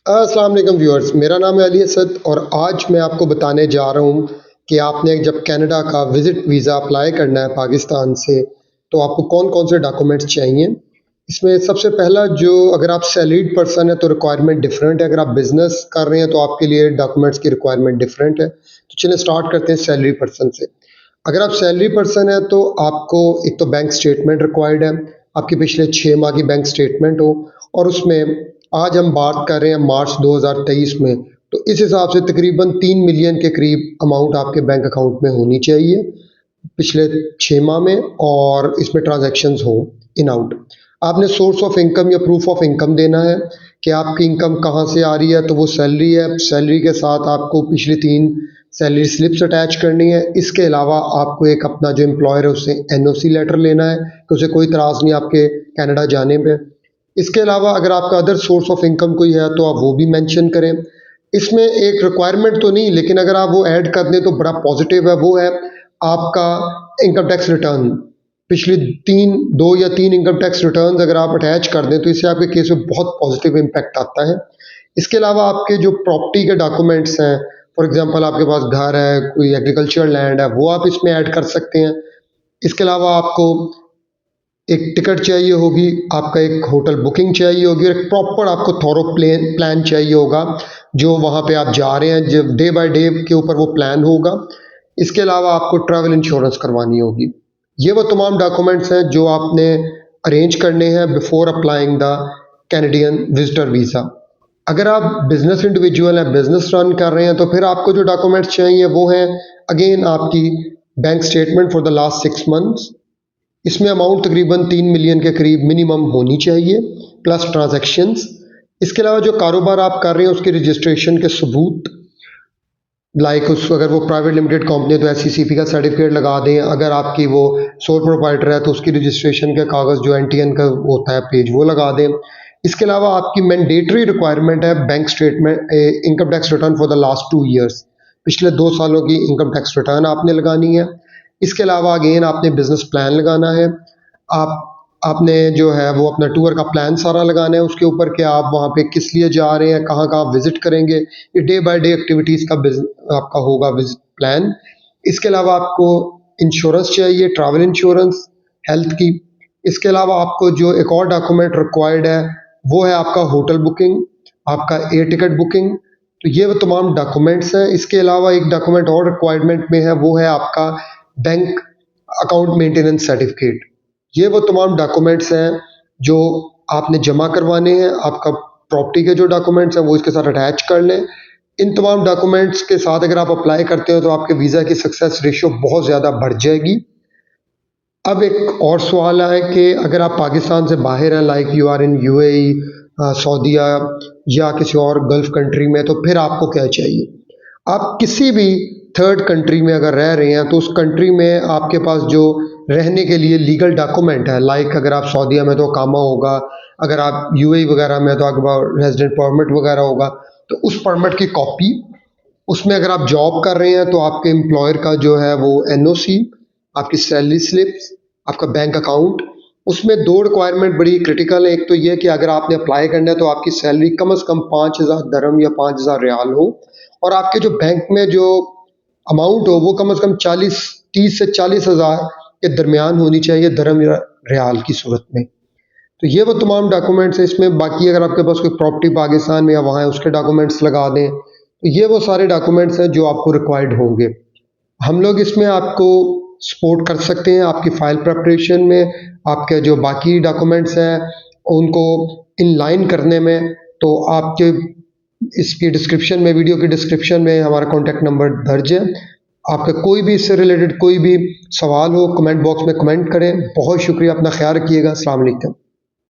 अस्सलाम वालेकुम व्यूअर्स, मेरा नाम है अली असद और आज मैं आपको बताने जा रहा हूँ कि आपने जब कनाडा का विज़िट वीज़ा अप्लाई करना है पाकिस्तान से, तो आपको कौन-कौन से डॉक्यूमेंट्स चाहिए। इसमें सबसे पहला जो अगर आप सैलरीड पर्सन है तो रिक्वायरमेंट डिफरेंट है, अगर आप बिज़नेस कर रहे हैं तो आपके लिए डॉक्यूमेंट्स की रिक्वायरमेंट डिफरेंट है। तो चलिए स्टार्ट करते हैं सैलरी पर्सन से। अगर आप सैलरी पर्सन हैं तो आपको एक तो बैंक स्टेटमेंट रिक्वायर्ड है, आपके पिछले 6 माह की बैंक स्टेटमेंट हो और उसमें आज हम बात कर रहे हैं मार्च 2023 में, तो इस हिसाब से तकरीबन 3 मिलियन के करीब अमाउंट आपके बैंक अकाउंट में होनी चाहिए पिछले 6 माह में और इसमें ट्रांज़ैक्शंस हो इन आउट। आपने सोर्स ऑफ इनकम या प्रूफ ऑफ इनकम देना है कि आपकी इनकम कहाँ से आ रही है, तो वो सैलरी है, सैलरी के साथ आपको पिछली 3 सैलरी स्लिप्स अटैच करनी है। इसके अलावा आपको एक अपना जो एम्प्लॉयर है उससे एनओसी लेटर लेना है कि उसे कोई इतराज़ नहीं आपके कनाडा जाने पे। इसके अलावा अगर आपका अदर सोर्स ऑफ इनकम कोई है तो आप वो भी मेंशन करें। इसमें एक रिक्वायरमेंट तो नहीं, लेकिन अगर आप वो ऐड कर दें तो बड़ा पॉजिटिव है, वो है आपका इनकम टैक्स रिटर्न। पिछली 2 या 3 इनकम टैक्स रिटर्न्स अगर आप अटैच कर दें तो इससे आपके केस में बहुत पॉजिटिव इम्पैक्ट आता है। इसके अलावा आपके जो प्रॉपर्टी के डॉक्यूमेंट्स हैं, फॉर एग्जांपल आपके पास घर है, कोई एग्रीकल्चरल लैंड है, वो आप इसमें ऐड कर सकते हैं। इसके अलावा आपको एक टिकट चाहिए होगी, आपका एक होटल बुकिंग चाहिए होगी और एक प्रॉपर आपको थॉरो प्लान चाहिए होगा, जो वहाँ पे आप जा रहे हैं, जब डे बाय डे के ऊपर वो प्लान होगा। इसके अलावा आपको ट्रैवल इंश्योरेंस करवानी होगी। ये वो तमाम डॉक्यूमेंट्स हैं जो आपने अरेंज करने हैं before applying the Canadian visitor visa. अगर आप बिजनेस इंडिविजुअल हैं, बिजनेस रन कर रहे हैं, तो फिर आपको जो डॉक्यूमेंट्स चाहिए वो हैं अगेन आपकी bank statement for the last 6 months. इसमें अमाउंट तकरीबन 3 मिलियन के करीब मिनिमम होनी चाहिए प्लस ट्रांजैक्शंस। इसके अलावा जो कारोबार आप कर रहे हैं उसके रजिस्ट्रेशन के सबूत, लाइक उस अगर वो प्राइवेट लिमिटेड कंपनी है तो एससीसीपी का सर्टिफिकेट लगा दें, अगर आपकी वो सोल प्रोप्राइटर है तो उसकी रजिस्ट्रेशन के कागज़ जो एनटीएन का होता है पेज वो लगा दें। इसके अलावा आपकी मैंडेटरी रिक्वायरमेंट है bank statement, income tax return for the last 2 years. पिछले 2 सालों की इनकम टैक्स रिटर्न आपने लगानी है। इसके अलावा अगेन आपने बिजनेस प्लान लगाना है। आप आपने जो है वो अपना टूर का प्लान सारा लगाना है उसके ऊपर कि आप वहाँ पे किस लिए जा रहे हैं, कहाँ-कहाँ विज़िट करेंगे। ये डे बाय डे एक्टिविटीज़ का आपका होगा विज़िट प्लान। इसके अलावा आपको इंश्योरेंस चाहिए, ट्रैवल इंश्योरेंस, हेल्थ की। इसके अलावा आपको जो एक और डॉक्यूमेंट रिक्वायर्ड है, वो है आपका होटल बुकिंग, आपका एयर टिकट बुकिंग। तो ये वो तमाम डॉक्यूमेंट्स हैं। इसके अलावा एक डॉक्यूमेंट और रिक्वायरमेंट में है, वो है आपका बैंक अकाउंट मेंटेनेंस सर्टिफिकेट। ये वो तमाम डॉक्यूमेंट्स हैं जो आपने जमा करवाने हैं। आपका प्रॉपर्टी के जो डॉक्यूमेंट्स हैं वो इसके साथ अटैच कर लें। इन तमाम डॉक्यूमेंट्स के साथ अगर आप अप्लाई करते हो तो आपके वीज़ा की सक्सेस रेशियो बहुत ज़्यादा बढ़ जाएगी। अब एक और सवाल है कि अगर आप पाकिस्तान से बाहर हैं, like you are in UAE, सऊदीया या किसी और गल्फ़ कंट्री में, तो फिर आपको क्या चाहिए? आप किसी भी थर्ड कंट्री में अगर रह रहे हैं तो उस कंट्री में आपके पास जो रहने के लिए लीगल डॉक्यूमेंट है, लाइक अगर आप सऊदीया में तो अकामा होगा, अगर आप यूएई वगैरह में तो आपके पास रेजिडेंट परमिट वगैरह होगा, तो उस परमिट की कॉपी। उसमें अगर आप जॉब कर रहे हैं तो आपके एम्प्लॉयर का जो है वो एनओसी, आपकी सैलरी स्लिप्स, आपका बैंक अकाउंट। उसमें 2 रिक्वायरमेंट बड़ी क्रिटिकल है। एक तो ये कि अगर आपने अप्लाई करना है तो आपकी सैलरी कम से कम 5000 दरहम या 5000 रियाल हो और आपके जो बैंक में जो अमाउंट हो वो कम से कम 30 से 40,000 के दरमियान होनी चाहिए दरहम या रियाल की सूरत में। तो ये वो तमाम डॉक्यूमेंट्स हैं इसमें। बाकी अगर आपके पास कोई प्रॉपर्टी पाकिस्तान में या वहाँ है उसके डॉक्यूमेंट्स लगा दें। तो ये वो सारे डॉक्यूमेंट्स हैं जो आपको रिक्वायर्ड होंगे। हम लोग इसमें आपको सपोर्ट कर सकते हैं आपकी फ़ाइल प्रिपरेशन में, आपके जो बाकी डॉक्यूमेंट्स हैं उनको इन लाइन करने में। तो आपके इसकी डिस्क्रिप्शन में, वीडियो की डिस्क्रिप्शन में हमारा कॉन्टैक्ट नंबर दर्ज है। आपका कोई भी इससे रिलेटेड कोई भी सवाल हो कमेंट बॉक्स में कमेंट करें। बहुत शुक्रिया, अपना ख्याल रखिएगा। अस्सलाम वालेकुम।